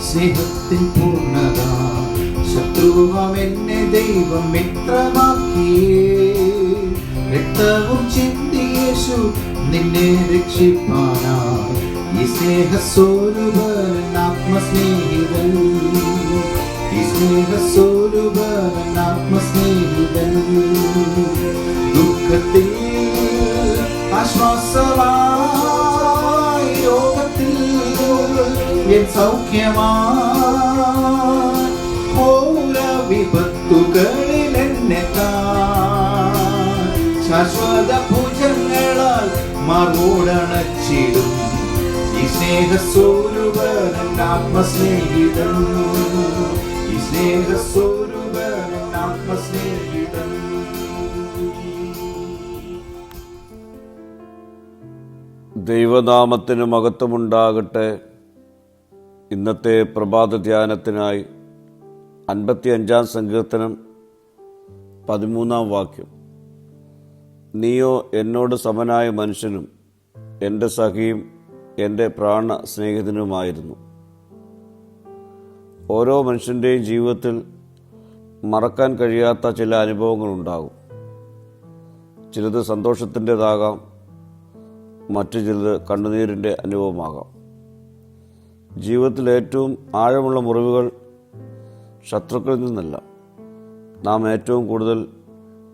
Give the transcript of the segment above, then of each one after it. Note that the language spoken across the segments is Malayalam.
സ്നേഹത്തിൻ പൂർണ്ണത. ശത്രുവാം എന്നെ ദൈവം മിത്രമാക്കിയേ. രക്തവും ചിന്തി യേശു നിന്നെ രക്ഷിപ്പാനായി. ഈ സ്നേഹസ്വരൂപൻ ആത്മസ്നേഹിതൻ, ഈ സ്നേഹസ്വരൂപൻ ആത്മസ്നേഹിതൻ. ദുഃഖത്തിൽ ആശ്വാസമായി, രോഗത്തിൽ എൻ സൗഖ്യമായി. ഘോര വിപത്തുകളിൽ എന്നെ ശാശ്വത ഭുജങ്ങളാൽ മറുടണച്ചിടും. ഈ സ്നേഹസ്വരൂപൻ ആത്മസ്നേഹിതൻ, ഈ സ്നേഹസ്വരൂപൻ ആത്മസ്നേഹിതൻ. ദൈവനാമത്തിന് മഹത്വമുണ്ടാകട്ടെ. ഇന്നത്തെ പ്രഭാത ധ്യാനത്തിനായി 55 സങ്കീർത്തനം 13 വാക്യം. നീയോ എന്നോട് സമനായ മനുഷ്യനും എൻ്റെ സഖിയും എൻ്റെ പ്രാണ സ്നേഹിതനുമായിരുന്നു. ഓരോ മനുഷ്യൻ്റെയും ജീവിതത്തിൽ മറക്കാൻ കഴിയാത്ത ചില അനുഭവങ്ങളുണ്ടാകും. ചിലത് സന്തോഷത്തിൻ്റെതാകാം, മറ്റു ചിലത് കണ്ണുനീരിൻ്റെ അനുഭവമാകാം. ജീവിതത്തിൽ ഏറ്റവും ആഴമുള്ള മുറിവുകൾ ശത്രുക്കളിൽ നിന്നല്ല, നാം ഏറ്റവും കൂടുതൽ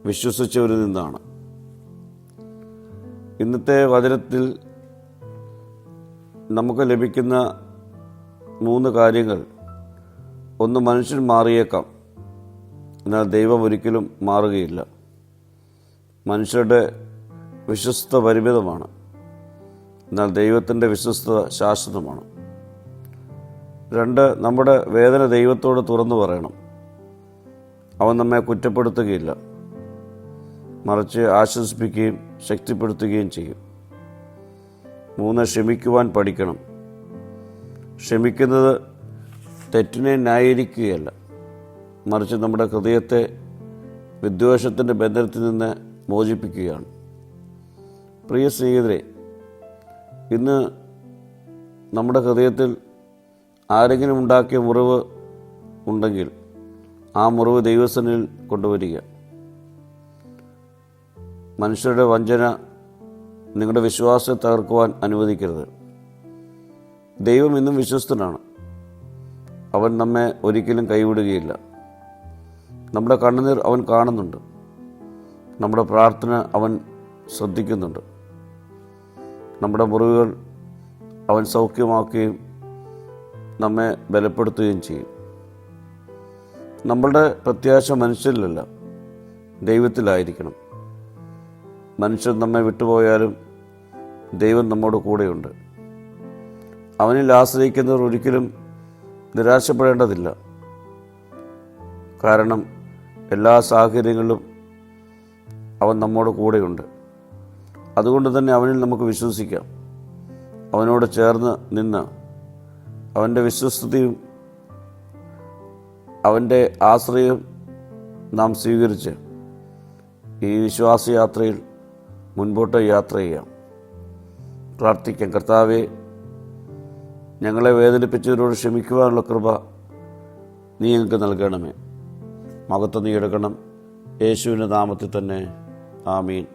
വിശ്വസിച്ചവരിൽ നിന്നാണ്. ഇന്നത്തെ വചനത്തിൽ നമുക്ക് ലഭിക്കുന്ന 3 കാര്യങ്ങൾ. ഒന്ന്, മനുഷ്യൻ മാറിയേക്കാം, എന്നാൽ ദൈവം ഒരിക്കലും മാറുകയില്ല. മനുഷ്യരുടെ വിശ്വസ്തത പരിമിതമാണ്, എന്നാൽ ദൈവത്തിൻ്റെ വിശ്വസ്തത ശാശ്വതമാണ്. 2, നമ്മുടെ വേദന ദൈവത്തോട് തുറന്നു പറയണം. അവൻ നമ്മെ കുറ്റപ്പെടുത്തുകയില്ല, മറിച്ച് ആശ്വസിപ്പിക്കുകയും ശക്തിപ്പെടുത്തുകയും ചെയ്യും. 3, ക്ഷമിക്കുവാൻ പഠിക്കണം. ക്ഷമിക്കുന്നത് തെറ്റിനെ ന്യായീകരിക്കുകയല്ല, മറിച്ച് നമ്മുടെ ഹൃദയത്തെ വിദ്വേഷത്തിൻ്റെ ബന്ധനത്തിൽ നിന്ന് മോചിപ്പിക്കുകയാണ്. പ്രിയ സ്നേഹിതരെ, ഇന്ന് നമ്മുടെ ഹൃദയത്തിൽ ആരെങ്കിലും ഉണ്ടാക്കിയ മുറിവ് ഉണ്ടെങ്കിൽ ആ മുറിവ് ദൈവസന്നിധിയിൽ കൊണ്ടുവരിക. മനുഷ്യരുടെ വഞ്ചന നിങ്ങളുടെ വിശ്വാസത്തെ തകർക്കുവാൻ അനുവദിക്കരുത്. ദൈവം ഇന്നും വിശ്വസ്തനാണ്. അവൻ നമ്മെ ഒരിക്കലും കൈവിടുകയില്ല. നമ്മുടെ കണ്ണുനീർ അവൻ കാണുന്നുണ്ട്, നമ്മുടെ പ്രാർത്ഥന അവൻ ശ്രദ്ധിക്കുന്നുണ്ട്. നമ്മുടെ മുറിവുകൾ അവൻ സൗഖ്യമാക്കുകയും നമ്മെ ബലപ്പെടുത്തുകയും ചെയ്യും. നമ്മളുടെ പ്രത്യാശ മനുഷ്യരിലല്ല, ദൈവത്തിലായിരിക്കണം. മനുഷ്യർ നമ്മെ വിട്ടുപോയാലും ദൈവം നമ്മോട് കൂടെയുണ്ട്. അവനിൽ ആശ്രയിക്കുന്നവർ ഒരിക്കലും നിരാശപ്പെടേണ്ടതില്ല. കാരണം എല്ലാ സാഹചര്യങ്ങളിലും അവൻ നമ്മോട് കൂടെയുണ്ട്. അതുകൊണ്ട് തന്നെ അവനിൽ നമുക്ക് വിശ്വസിക്കാം. അവനോട് ചേർന്ന് നിന്ന് അവൻ്റെ വിശ്വസ്തയും അവൻ്റെ ആശ്രയം നാം സ്വീകരിച്ച് ഈ വിശ്വാസയാത്രയിൽ മുൻപോട്ട് യാത്ര ചെയ്യാം. പ്രാർത്ഥിക്കാം. കർത്താവേ, ഞങ്ങളെ വേദനിപ്പിച്ചവരോട് ക്ഷമിക്കുവാനുള്ള കൃപ നീ ഞങ്ങൾക്ക് നൽകണമേ. മഹത്വം നീ എടുക്കണം. യേശുവിൻ്റെ നാമത്തിൽ തന്നെ. ആമീൻ.